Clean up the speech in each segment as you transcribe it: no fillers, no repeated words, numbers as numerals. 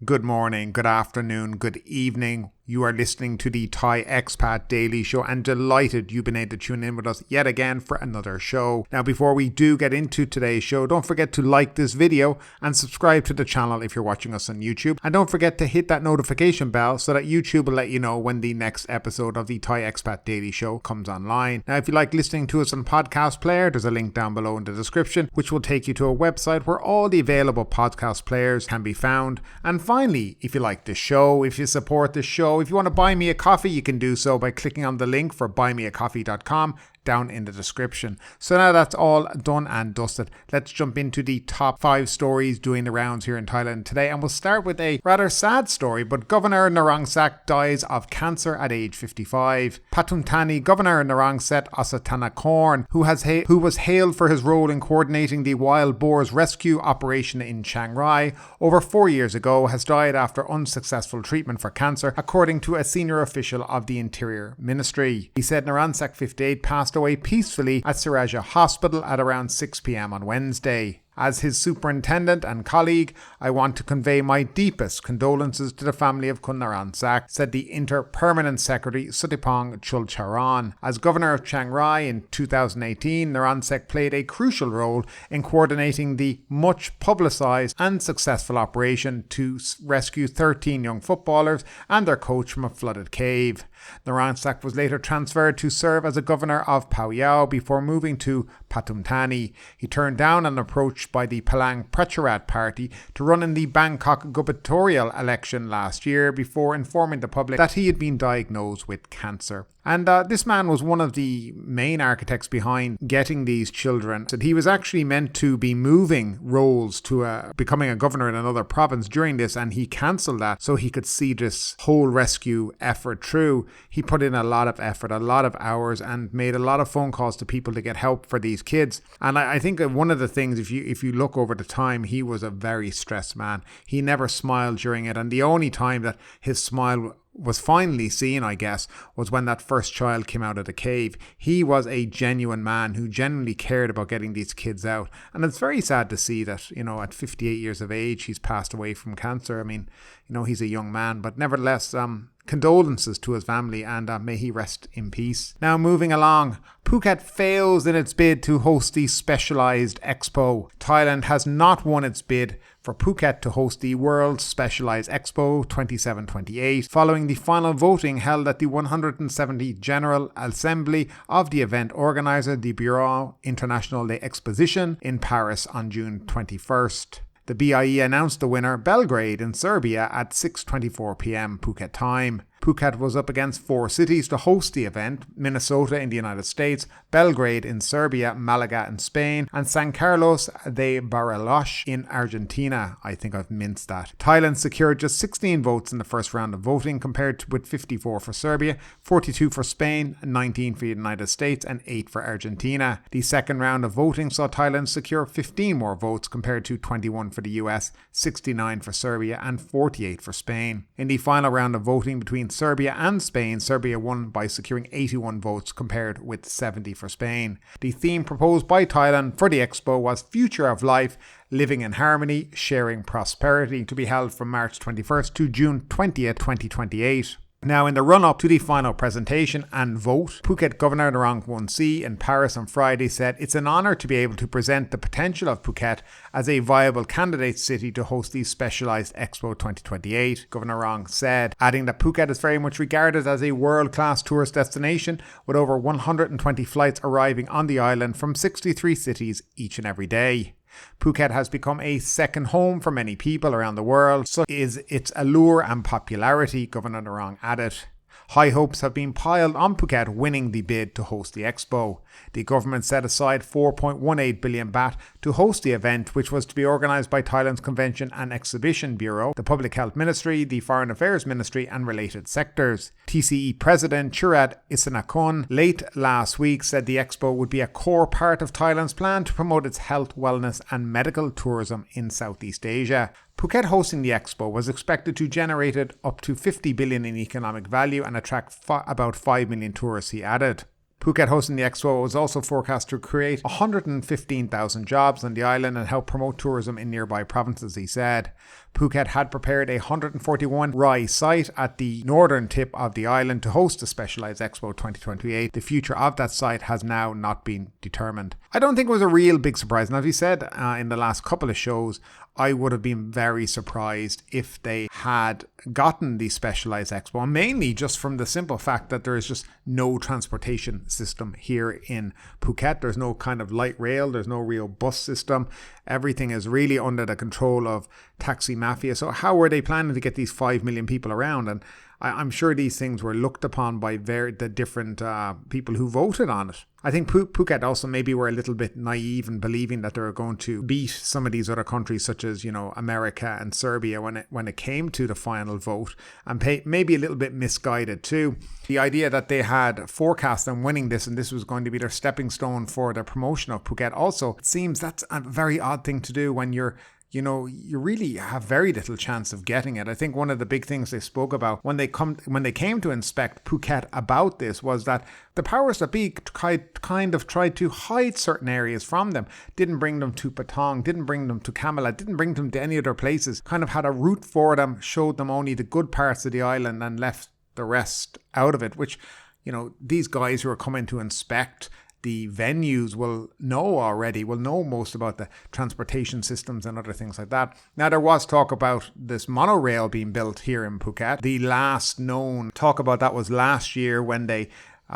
Good morning, good afternoon, good evening. You are listening to the Thai Expat Daily Show and delighted you've been able to tune in with us yet again for another show. Now, before we do get into today's show, don't forget to like this video and subscribe to the channel if you're watching us on YouTube. And don't forget to hit that notification bell so that YouTube will let you know when the next episode of the Thai Expat Daily Show comes online. Now, if you like listening to us on podcast player, there's a link down below in the description, which will take you to a website where all the available podcast players can be found. And finally, if you like the show, if you support the show, if you want to buy me a coffee, you can do so by clicking on the link for buymeacoffee.com down in the description. So now that's all done and dusted, let's jump into the top 5 stories doing the rounds here in Thailand today, and we'll start with a rather sad story. But Governor Narongsak dies of cancer at age 55. Pathum Thani Governor Narongsak Osottanakorn, who was hailed for his role in coordinating the wild boars rescue operation in Chiang Rai over 4 years ago, has died after unsuccessful treatment for cancer, according to a senior official of the Interior Ministry. He said Narongsak, 58, passed away peacefully at Siraja Hospital at around 6 p.m. on Wednesday. As his superintendent and colleague, I want to convey my deepest condolences to the family of Kun Narongsak, said the Inter-Permanent Secretary Suttipong Chulcharan. As governor of Chiang Rai in 2018, Narongsak played a crucial role in coordinating the much publicised and successful operation to rescue 13 young footballers and their coach from a flooded cave. Narongsak was later transferred to serve as a governor of Phao Yau before moving to Pathum Thani. He turned down an approach by the Palang Pracharat party to run in the Bangkok gubernatorial election last year before informing the public that he had been diagnosed with cancer. And this man was one of the main architects behind getting these children. And he was actually meant to be moving roles to becoming a governor in another province during this, and he cancelled that so he could see this whole rescue effort through. He put in a lot of effort, a lot of hours, and made a lot of phone calls to people to get help for these kids. And I think that one of the things, if you look over the time, he was a very stressed man. He never smiled during it, and the only time that his smile was finally seen, I guess, was when that first child came out of the cave. He was a genuine man who genuinely cared about getting these kids out. And it's very sad to see that, at 58 years of age, he's passed away from cancer. I mean, he's a young man, but nevertheless, condolences to his family, and may he rest in peace. Now, moving along, Phuket fails in its bid to host the Specialized Expo. Thailand has not won its bid for Phuket to host the World Specialized Expo 27-28, following the final voting held at the 170th General Assembly of the event organizer, the Bureau International des Expositions, in Paris on June 21st. The BIE announced the winner, Belgrade in Serbia, at 6:24 p.m. Phuket time. Phuket was up against 4 cities to host the event: Minnesota in the United States, Belgrade in Serbia, Malaga in Spain, and San Carlos de Bariloche in Argentina. I think I've minced that. Thailand secured just 16 votes in the first round of voting, compared with 54 for Serbia, 42 for Spain, 19 for the United States, and 8 for Argentina. The second round of voting saw Thailand secure 15 more votes compared to 21 for the US, 69 for Serbia, and 48 for Spain. In the final round of voting between Serbia and Spain, Serbia won by securing 81 votes compared with 70 for Spain. The theme proposed by Thailand for the expo was Future of Life, Living in Harmony, Sharing Prosperity, to be held from March 21st to June 20th, 2028. Now, in the run-up to the final presentation and vote, Phuket Governor Narongsak in Paris on Friday said it's an honour to be able to present the potential of Phuket as a viable candidate city to host the Specialised Expo 2028, Governor Narong said, adding that Phuket is very much regarded as a world-class tourist destination, with over 120 flights arriving on the island from 63 cities each and every day. Phuket has become a second home for many people around the world, so is its allure and popularity, Governor Narong added. High hopes have been piled on Phuket winning the bid to host the expo. The government set aside 4.18 billion baht to host the event, which was to be organised by Thailand's Convention and Exhibition Bureau, the Public Health Ministry, the Foreign Affairs Ministry and related sectors. TCE President Chiang Rai late last week said the expo would be a core part of Thailand's plan to promote its health, wellness and medical tourism in Southeast Asia. Phuket hosting the expo was expected to generate up to 50 billion in economic value and attract about 5 million tourists, he added. Phuket hosting the expo was also forecast to create 115,000 jobs on the island and help promote tourism in nearby provinces, he said. Phuket had prepared a 141 Rai site at the northern tip of the island to host the Specialized Expo 2028. The future of that site has now not been determined. I don't think it was a real big surprise. And as we said in the last couple of shows, I would have been very surprised if they had gotten the Specialized Expo, mainly just from the simple fact that there is just no transportation system here in Phuket. There's no kind of light rail, there's no real bus system. Everything is really under the control of taxi mafia. So how were they planning to get these 5 million people around? And I'm sure these things were looked upon by the different people who voted on it. I think Phuket also maybe were a little bit naive in believing that they were going to beat some of these other countries such as, America and Serbia when it came to the final vote, and maybe a little bit misguided too. The idea that they had forecast them winning this and this was going to be their stepping stone for the promotion of Phuket also, it seems that's a very odd thing to do when you really have very little chance of getting it. I think one of the big things they spoke about when they came to inspect Phuket about this was that the powers that be kind of tried to hide certain areas from them. Didn't bring them to Pathum, didn't bring them to Kamala, didn't bring them to any other places. Kind of had a route for them, showed them only the good parts of the island and left the rest out of it, which, these guys who are coming to inspect the venues will know most about the transportation systems and other things like that. Now, there was talk about this monorail being built here in Phuket. The last known talk about that was last year when they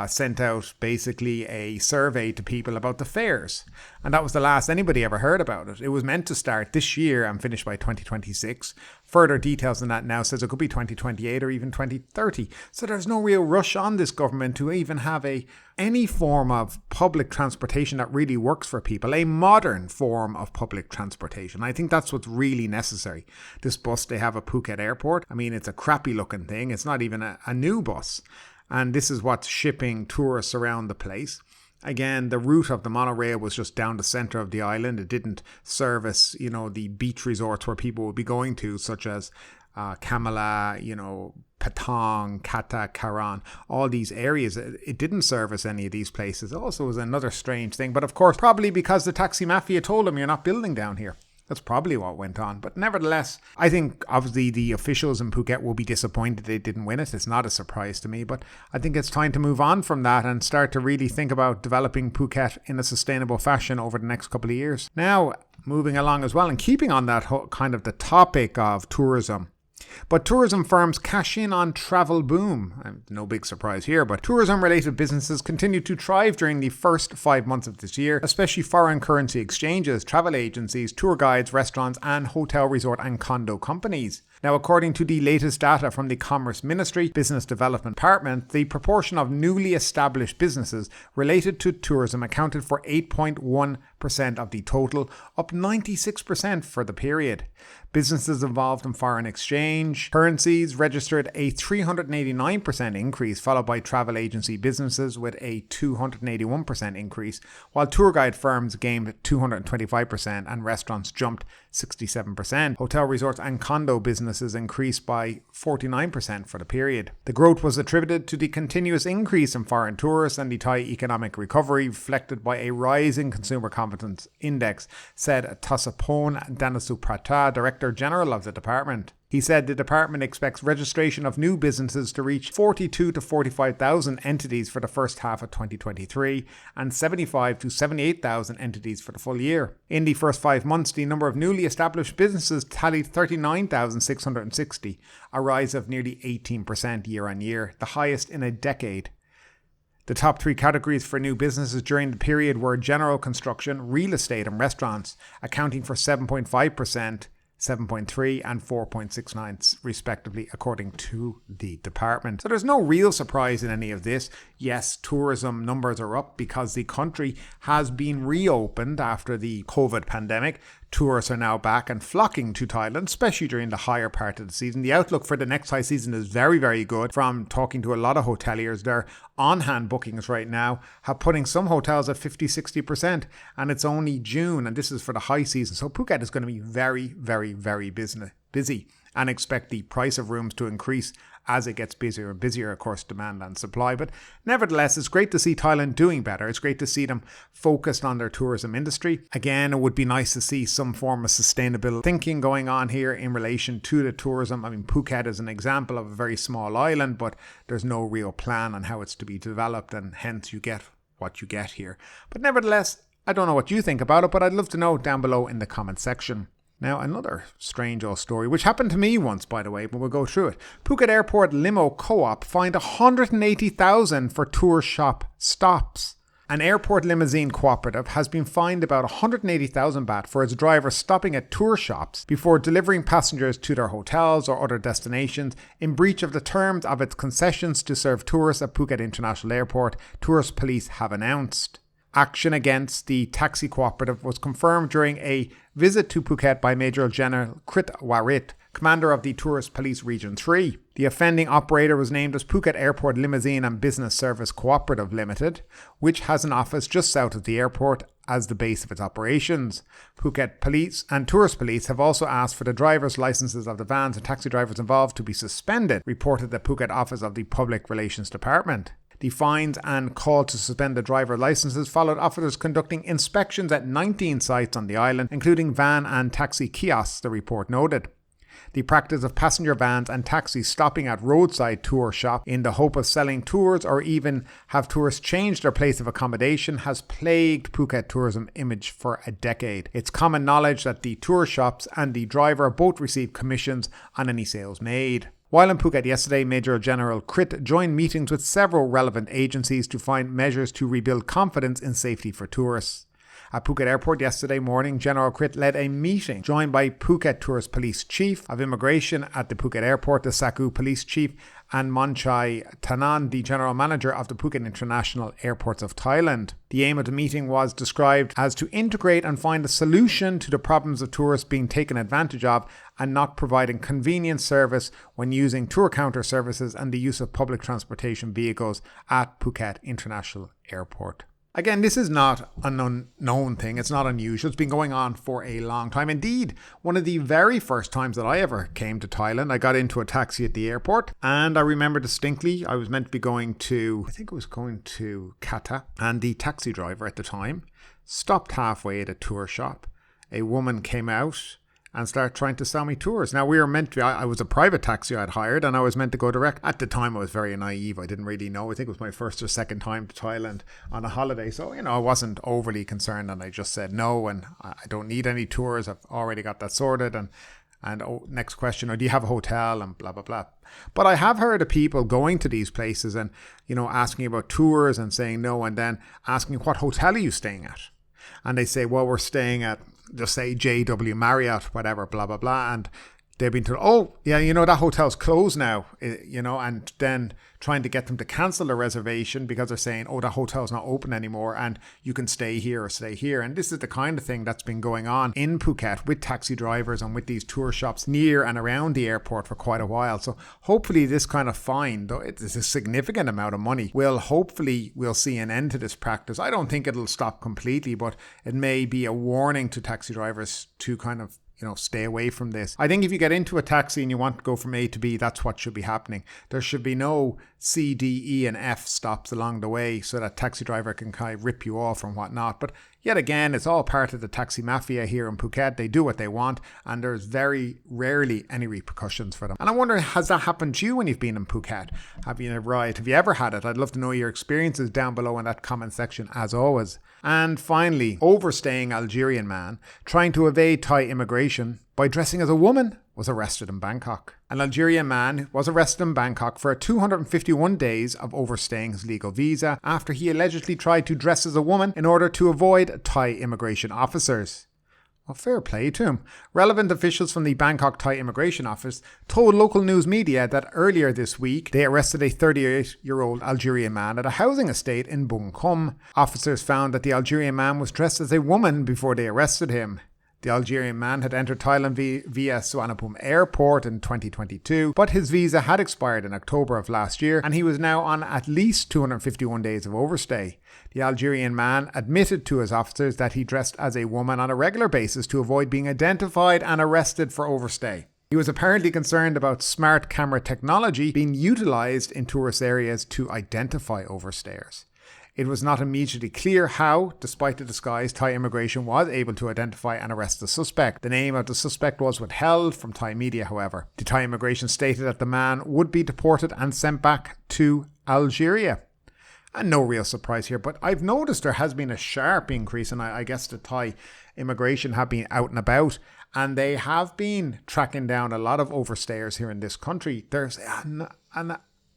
sent out basically a survey to people about the fares. And that was the last anybody ever heard about it. It was meant to start this year and finish by 2026. Further details on that now says it could be 2028 or even 2030. So there's no real rush on this government to even have any form of public transportation that really works for people, a modern form of public transportation. I think that's what's really necessary. This bus they have at Phuket Airport, it's a crappy looking thing. It's not even a new bus. And this is what's shipping tourists around the place. Again, the route of the monorail was just down the centre of the island. It didn't service, the beach resorts where people would be going to, such as Kamala, Patong, Kata, Karan, all these areas. It didn't service any of these places. It also was another strange thing. But of course, probably because the taxi mafia told them you're not building down here. That's probably what went on. But nevertheless, I think obviously the officials in Phuket will be disappointed they didn't win it. It's not a surprise to me, but I think it's time to move on from that and start to really think about developing Phuket in a sustainable fashion over the next couple of years. Now, moving along as well and keeping on that kind of the topic of tourism. But tourism firms cash in on travel boom. No big surprise here, but tourism-related businesses continue to thrive during the first 5 months of this year, especially foreign currency exchanges, travel agencies, tour guides, restaurants, and hotel, resort, and condo companies. Now, according to the latest data from the Commerce Ministry Business Development Department, the proportion of newly established businesses related to tourism accounted for 8.1% of the total, up 96% for the period. Businesses involved in foreign exchange currencies registered a 389% increase, followed by travel agency businesses with a 281% increase, while tour guide firms gained 225% and restaurants jumped 67%. Hotel, resorts and condo businesses increased by 49% for the period. The growth was attributed to the continuous increase in foreign tourists and the Thai economic recovery, reflected by a rise in consumer confidence index, said Tasapon Danasuprata, Director General of the department. He said the department expects registration of new businesses to reach 42 to 45,000 entities for the first half of 2023 and 75 to 78,000 entities for the full year. In the first 5 months, the number of newly established businesses tallied 39,660, a rise of nearly 18% year on year, the highest in a decade. The top 3 categories for new businesses during the period were general construction, real estate and restaurants, accounting for 7.5%, 7.3 and 4.69 respectively, according to the department. So there's no real surprise in any of this. Yes, tourism numbers are up because the country has been reopened after the COVID pandemic. Tourists are now back and flocking to Thailand, especially during the higher part of the season. The outlook for the next high season is very, very good. From talking to a lot of hoteliers, their on-hand bookings right now have putting some hotels at 50-60%, and it's only June, and this is for the high season. So Phuket is going to be very, very, very busy, and expect the price of rooms to increase as it gets busier and busier, of course, demand and supply. But nevertheless, it's great to see Thailand doing better. It's great to see them focused on their tourism industry. Again, it would be nice to see some form of sustainable thinking going on here in relation to the tourism. I mean, Phuket is an example of a very small island, but there's no real plan on how it's to be developed, and hence you get what you get here. But nevertheless, I don't know what you think about it, but I'd love to know down below in the comment section. Now, another strange old story, which happened to me once, by the way, but we'll go through it. Phuket Airport Limo Co-op fined 180,000 for tour shop stops. An airport limousine cooperative has been fined about 180,000 baht for its drivers stopping at tour shops before delivering passengers to their hotels or other destinations in breach of the terms of its concessions to serve tourists at Phuket International Airport, tourist police have announced. Action against the taxi cooperative was confirmed during a visit to Phuket by Major General Krit Warit, commander of the Tourist Police Region 3. The offending operator was named as Phuket Airport Limousine and Business Service Cooperative Limited, which has an office just south of the airport as the base of its operations. Phuket Police and Tourist Police have also asked for the driver's licenses of the vans and taxi drivers involved to be suspended, reported the Phuket office of the Public Relations Department. The fines and call to suspend the driver licenses followed officers conducting inspections at 19 sites on the island, including van and taxi kiosks, the report noted. The practice of passenger vans and taxis stopping at roadside tour shops in the hope of selling tours or even have tourists change their place of accommodation has plagued Phuket tourism image for a decade. It's common knowledge that the tour shops and the driver both receive commissions on any sales made. While in Phuket yesterday, Major General Krit joined meetings with several relevant agencies to find measures to rebuild confidence in safety for tourists. At Phuket Airport yesterday morning, General Krit led a meeting joined by Phuket Tourist Police Chief of Immigration at the Phuket Airport, the Saku Police Chief, and Monchai Tanan, the General Manager of the Phuket International Airports of Thailand. The aim of the meeting was described as to integrate and find a solution to the problems of tourists being taken advantage of and not providing convenient service when using tour counter services and the use of public transportation vehicles at Phuket International Airport. Again, this is not an unknown thing. It's not unusual. It's been going on for a long time. Indeed, one of the very first times that I ever came to Thailand, I got into a taxi at the airport, and I remember distinctly I was meant to be going to Kata, and the taxi driver at the time stopped halfway at a tour shop. A woman came out and started trying to sell me tours. Now, we were meant to, I was a private taxi I'd hired, and I was meant to go direct. At the time, I was very naive. I didn't really know. I think it was my first or second time to Thailand on a holiday. So, I wasn't overly concerned, and I just said no, and I don't need any tours. I've already got that sorted. And next question, do you have a hotel? And blah, blah, blah. But I have heard of people going to these places and, asking about tours and saying no, and then asking, what hotel are you staying at? And they say, well, we're staying at, just say JW Marriott, whatever, blah, blah, blah. And they've been told, oh, yeah, that hotel's closed now, and then trying to get them to cancel the reservation because they're saying, oh, that hotel's not open anymore and you can stay here or stay here. And this is the kind of thing that's been going on in Phuket with taxi drivers and with these tour shops near and around the airport for quite a while. So hopefully this kind of fine, though it's a significant amount of money, we'll see an end to this practice. I don't think it'll stop completely, but it may be a warning to taxi drivers to kind of stay away from this. I think if you get into a taxi and you want to go from A to B, that's what should be happening. There should be no C, D, E and F stops along the way so that taxi driver can kind of rip you off and whatnot. But yet again, it's all part of the taxi mafia here in Phuket. They do what they want and there's very rarely any repercussions for them. And I wonder, has that happened to you when you've been in Phuket? Have you ever had it? I'd love to know your experiences down below in that comment section as always. And finally, overstaying Algerian man trying to evade Thai immigration by dressing as a woman was arrested in Bangkok. An Algerian man was arrested in Bangkok for 251 days of overstaying his legal visa after he allegedly tried to dress as a woman in order to avoid Thai immigration officers. Well, fair play to him. Relevant officials from the Bangkok Thai Immigration Office told local news media that earlier this week they arrested a 38-year-old Algerian man at a housing estate in Bung Khum. Officers found that the Algerian man was dressed as a woman before they arrested him. The Algerian man had entered Thailand via Suvarnabhumi Airport in 2022, but his visa had expired in October of last year and he was now on at least 251 days of overstay. The Algerian man admitted to his officers that he dressed as a woman on a regular basis to avoid being identified and arrested for overstay. He was apparently concerned about smart camera technology being utilised in tourist areas to identify overstayers. It was not immediately clear how, despite the disguise, Thai immigration was able to identify and arrest the suspect. The name of the suspect was withheld from Thai media, however. The Thai immigration stated that the man would be deported and sent back to Algeria. And no real surprise here, but I've noticed there has been a sharp increase, and I guess the Thai immigration have been out and about, and they have been tracking down a lot of overstayers here in this country. There's an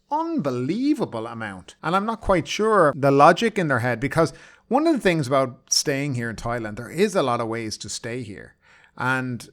unbelievable amount, and I'm not quite sure the logic in their head, because one of the things about staying here in Thailand, there is a lot of ways to stay here, and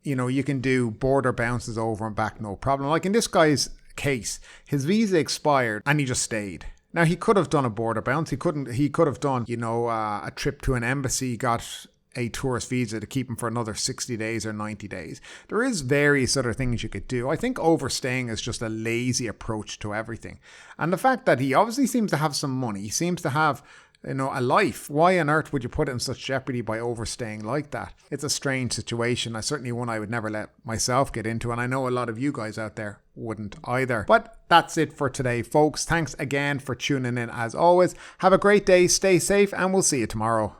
you can do border bounces over and back, no problem. Like in this guy's case, his visa expired and he just stayed. Now he could have done a border bounce, he could have done a trip to an embassy, got a tourist visa to keep him for another 60 days or 90 days. There is various other things you could do. I think overstaying is just a lazy approach to everything. And the fact that he obviously seems to have some money, he seems to have a life. Why on earth would you put it in such jeopardy by overstaying like that? It's a strange situation. Certainly one I would never let myself get into, and I know a lot of you guys out there wouldn't either. But that's it for today, folks. Thanks again for tuning in as always. Have a great day, stay safe, and we'll see you tomorrow.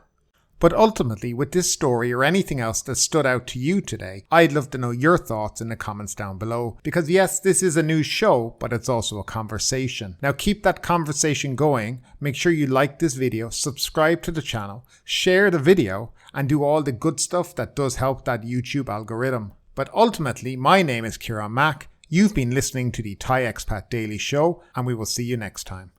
But ultimately, with this story or anything else that stood out to you today, I'd love to know your thoughts in the comments down below. Because yes, this is a news show, but it's also a conversation. Now keep that conversation going. Make sure you like this video, subscribe to the channel, share the video, and do all the good stuff that does help that YouTube algorithm. But ultimately, my name is Kieran Mack. You've been listening to the Thai Expat Daily Show, and we will see you next time.